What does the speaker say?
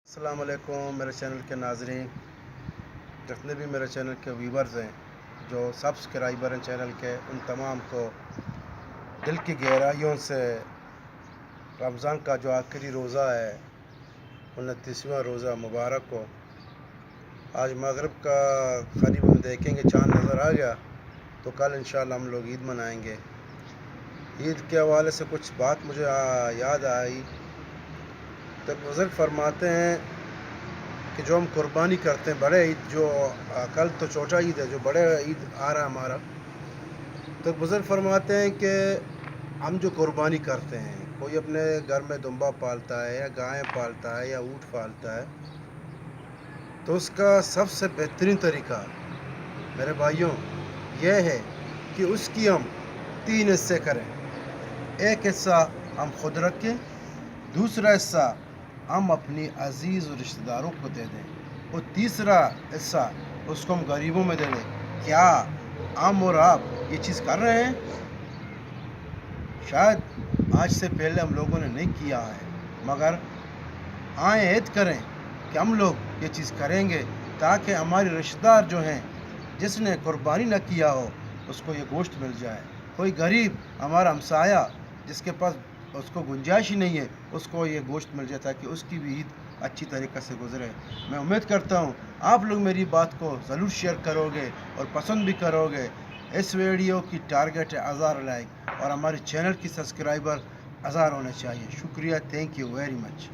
السلام علیکم میرے چینل کے ناظرین، جتنے بھی میرے چینل کے ویورز ہیں، جو سبسکرائبر ہیں چینل کے، ان تمام کو دل کی گہرائیوں سے رمضان کا جو آخری روزہ ہے 29واں روزہ مبارک کو آج مغرب کا قریب ہم دیکھیں گے، چاند نظر آ گیا تو کل انشاءاللہ ہم لوگ عید منائیں گے۔ عید کے حوالے سے کچھ بات مجھے یاد آئی تو بزرگ فرماتے ہیں کہ جو ہم قربانی کرتے ہیں بڑے عید، جو کل تو چھوٹا عید ہے، جو بڑے عید آ رہا ہے ہمارا، تو بزرگ فرماتے ہیں کہ ہم جو قربانی کرتے ہیں، کوئی اپنے گھر میں دمبا پالتا ہے یا گائے پالتا ہے یا اونٹ پالتا ہے، تو اس کا سب سے بہترین طریقہ میرے بھائیوں یہ ہے کہ اس کی ہم 3 حصے کریں۔ ایک حصہ ہم خود رکھیں، دوسرا حصہ ہم اپنی عزیز و رشتہ داروں کو دے دیں، اور تیسرا حصہ اس کو ہم غریبوں میں دے دیں۔ کیا ہم اور آپ یہ چیز کر رہے ہیں؟ شاید آج سے پہلے ہم لوگوں نے نہیں کیا ہے، مگر آئیں عہد کریں کہ ہم لوگ یہ چیز کریں گے، تاکہ ہمارے رشتہ دار جو ہیں، جس نے قربانی نہ کیا ہو، اس کو یہ گوشت مل جائے۔ کوئی غریب ہمارا ہمسایہ جس کے پاس اس کو گنجائش ہی نہیں ہے، اس کو یہ گوشت مل جائے تاکہ اس کی بھی عید اچھی طریقے سے گزرے۔ میں امید کرتا ہوں آپ لوگ میری بات کو ضرور شیئر کرو گے اور پسند بھی کرو گے۔ اس ویڈیو کی ٹارگٹ ہے 1000 لائک، اور ہمارے چینل کی سبسکرائبر 1000 ہونے چاہیے۔ شکریہ، تھینک یو ویری مچ۔